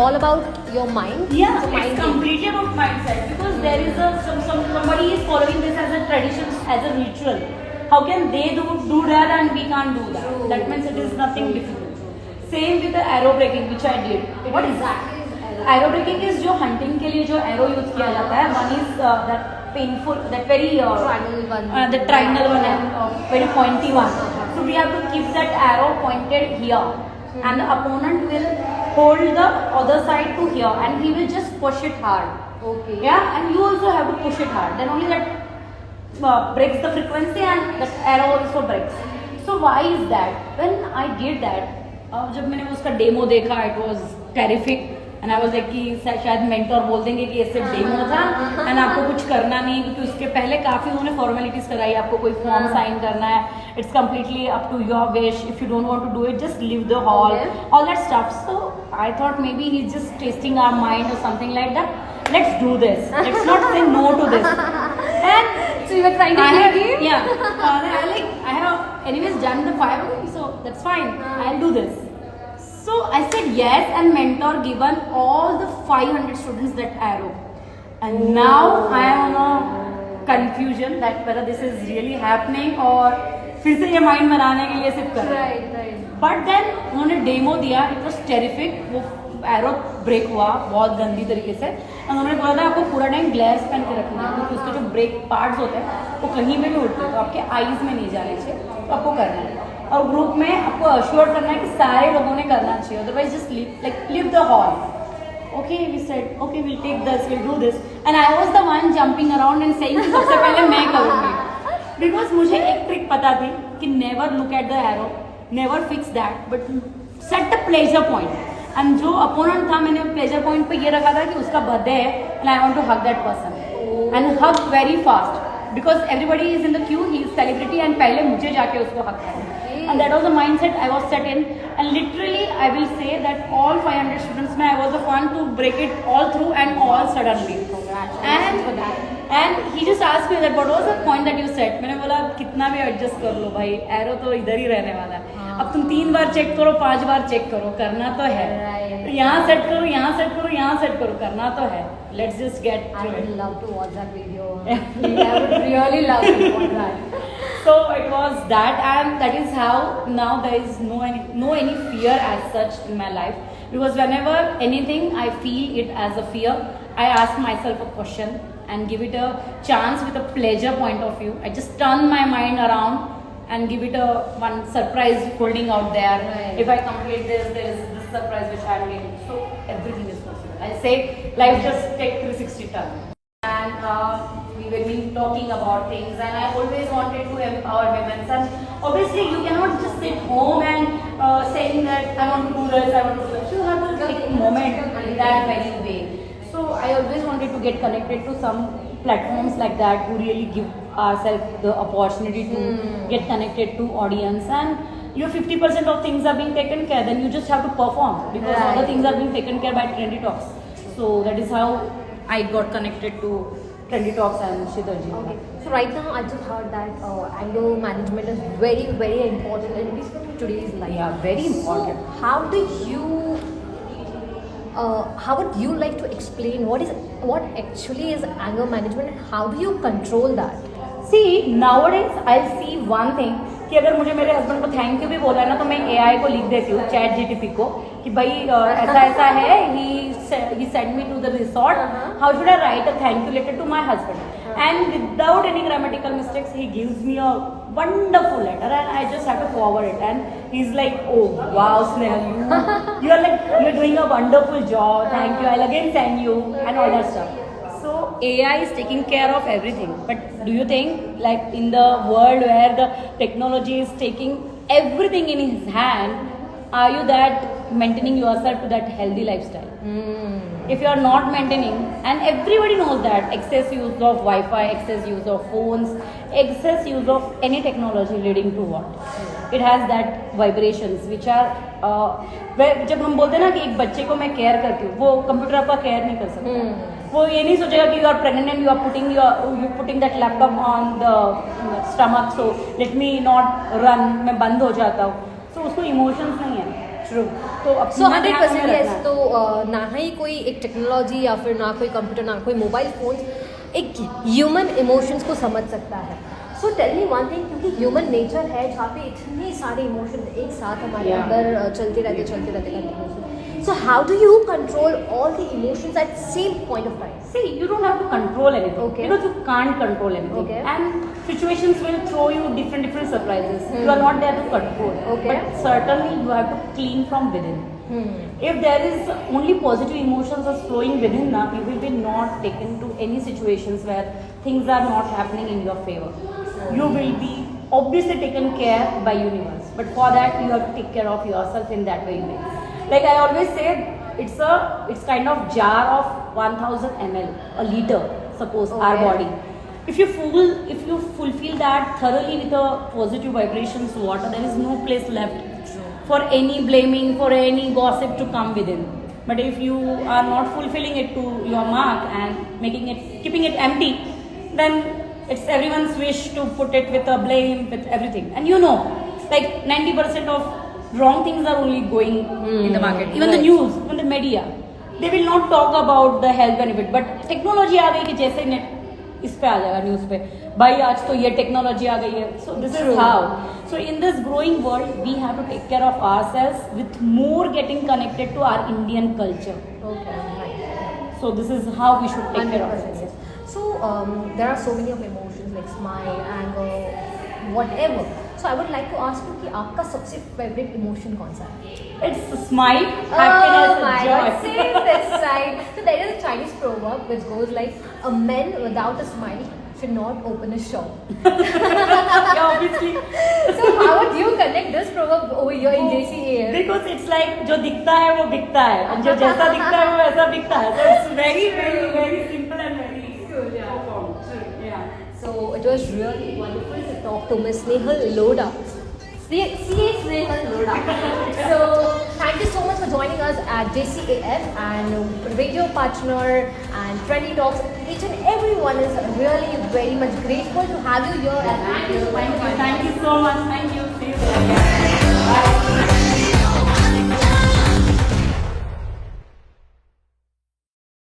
all about your mind. Yeah, So it's mind game. completely about mindset, because there is somebody is following this as a tradition, as a ritual. How can they do that and we can't do that? True. That means it is nothing difficult. Same with the arrow breaking, which I did. What exactly is Arrow breaking is जो hunting के लिए जो arrow use किया जाता है. One is that painful, that very triangle one, the triangle one and very pointy one. So we have to keep that arrow pointed here, and the opponent will hold the other side to here, and he will just push it hard. Okay. Yeah, and you also have to push it hard. Then only that breaks the frequency, and that arrow also breaks. So why is that? When I did that, जब मैंने उसका demo देखा, it was terrific. And I was like कि शायद mentor बोल देंगे कि ये सिर्फ डेमो था एंड आपको कुछ करना नहीं, क्योंकि उसके पहले काफ़ी उन्होंने फॉर्मेलिटीज़ कराई. आपको कोई फॉर्म साइन करना है, it's completely up to your wish. If you don't want to do it, just leave the hall, all that stuff. So I thought maybe he is just testing our mind और something like that. Let's do this. Let's not say no to this. And so you were trying to play game? Yeah. I have anyways done the 5, so that's fine. I'll do this. So I said yes, and mentor given all the 500 students that arrow. And now I am on a confusion that whether this is really happening or फिर से ये mind बनाने के लिए सिर्फ कर रहे हैं. Right. बट देन उन्होंने डेमो दिया, इट वॉज टेरिफिक. वो एरो ब्रेक हुआ बहुत गंदी तरीके से. उन्होंने बोला था आपको पूरा टाइम ग्लेयर्स पहन के रखना है, क्योंकि उसके जो ब्रेक पार्ट्स होते हैं वो कहीं में भी उड़ते हैं, तो आपके आईज में नहीं जाने चाहिए, तो आपको करना है. और ग्रुप में आपको अश्योर करना है कि सारे लोगों ने करना चाहिए, otherwise just leave the hall. Okay, we said, okay, we'll take this, we'll do this. And I was the one jumping around and saying कि सबसे पहले मैं करूँगी. Because मुझे एक ट्रिक पता थी कि never look at the arrow, never fix that, but set the pleasure point. And जो opponent था, मैंने pleasure point पे ये रखा था कि उसका बर्थडे है and I want to hug that person. And hug very fast. Because everybody is in the queue, he is celebrity, and पहले मुझे जाके उसको hug करना. And that was the mindset I was set in. And literally, I will say that all 500 students, I was the one to break it all through and all suddenly. Congratulations for that. And he just asked me that what was the point that you set. मैंने बोला कितना भी adjust कर लो भाई, arrow तो इधर ही रहने वाला है. अब तुम 3 बार चेक करो, 5 बार चेक करो, करना तो है. यहाँ सेट करो, यहाँ सेट करो, यहाँ सेट करो, करना तो है. Let's just get I through would it. love to watch that video. I would really love to watch that. So it was that, and that is how now there is no any fear as such in my life, because whenever anything I feel it as a fear, I ask myself a question and give it a chance with a pleasure point of view. I just turn my mind around and give it a one surprise holding out there. Right. If I complete this, there is this surprise which I am getting. So everything is possible. I say life just take 360 turn. And we were been talking about things, and I always wanted to empower women. And obviously, you cannot just sit home and saying that I want to do this, I want to do this. You have to take a moment in that very way. So I always wanted to get connected to some platforms like that who really give ourselves the opportunity to get connected to audience. And your 50% of things are being taken care, then you just have to perform, because Right. other things are being taken care by Trendy Talks. So that is how I got connected to Trendy Talks and Shidarji. Okay. So right now, I just heard that anger management is very, very important in today's life. Yeah, very important. So how do you? How would you like to explain what actually is anger management and how do you control that? See, nowadays I see one thing कि अगर मुझे मेरे husband को thank you भी बोला है ना, तो मैं AI को लिख देती हूँ, चैट जीटीपी को, कि भाई ऐसा ऐसा है, he sent me to the resort, how should I write a thank you letter to my husband? And without any grammatical mistakes, he gives me a wonderful letter, and I just have to forward it, and he's like, oh wow Snehal, you are doing a wonderful job, thank you, I'll again send you, and all that stuff. So AI is taking care of everything, but do you think, like in the world where the technology is taking everything in his hand, are you that maintaining yourself to that healthy lifestyle? If you are not maintaining, and everybody knows that excess use of Wi-Fi, excess use of phones, excess use of any technology leading to what? It has that vibrations which are जब हम बोलते हैं ना कि एक बच्चे को मैं केयर करती हूँ, वो कंप्यूटर आपका केयर नहीं कर सकता. वो ये नहीं सोचेगा कि you are pregnant and you putting that laptop on the stomach, so let me not run, मैं बंद हो जाता हूँ. सो उसको इमोशंस नहीं है. ट्रू। तो सो 100% यस। तो ना ही कोई एक टेक्नोलॉजी या फिर ना कोई कंप्यूटर ना कोई मोबाइल फोन एक ह्यूमन इमोशंस को समझ सकता है। So tell me one thing, क्योंकि ह्यूमन नेचर है जहाँ पे इतने सारे इमोशंस एक साथ हमारे अंदर चलते रहते continuously. So how do you control all the emotions at same point of time? See, you don't have to control anything. Okay. Because you can't control anything. Okay. And situations will throw you different surprises. You are not there to control. Okay. But certainly you have to clean from within. If there is only positive emotions are flowing within, now you will be not taken to any situations where things are not happening in your favor. You will be obviously taken care by universe. But for that you have to take care of yourself in that way. Like I always say, it's kind of jar of 1000 ml, a liter, suppose our body. If you fulfill that thoroughly with a positive vibrations water, there is no place left for any blaming, for any gossip to come within. But if you are not fulfilling it to your mark and keeping it empty, then it's everyone's wish to put it with a blame, with everything. And like 90% of wrong things are only going in the market. Even the news, even the media, they will not talk about the health benefit. But technology आ गई कि जैसे net इस पे आ जाएगा news पे, भाई आज तो ये टेक्नोलॉजी आ गई है. So this is how. So in this growing world, we have to take care of ourselves with more getting connected to our Indian culture. Okay, right. So this is how we should take care of ourselves. So there are so many of emotions like smile, anger, whatever. So I would like to ask you कि आपका सबसे favorite emotion कौन सा है? It's smile, happiness, oh my joy. God, same this side. So there is a Chinese proverb which goes like, a man without a smile should not open a shop. Yeah, obviously. So how would you connect this proverb over here in JCAF? Because it's like जो दिखता है वो बिकता है, और जो जैसा दिखता है वो वैसा बिकता है. So it's very simple and very profound. Yeah. So it was really wonderful to talk to Miss Snehal Loda. Snehal Loda. So thank you so much for joining us at JCAF and radio partner and Trendy Talks. Each and everyone is really very much grateful to have you here. And Thank you so much. Thank you. See you.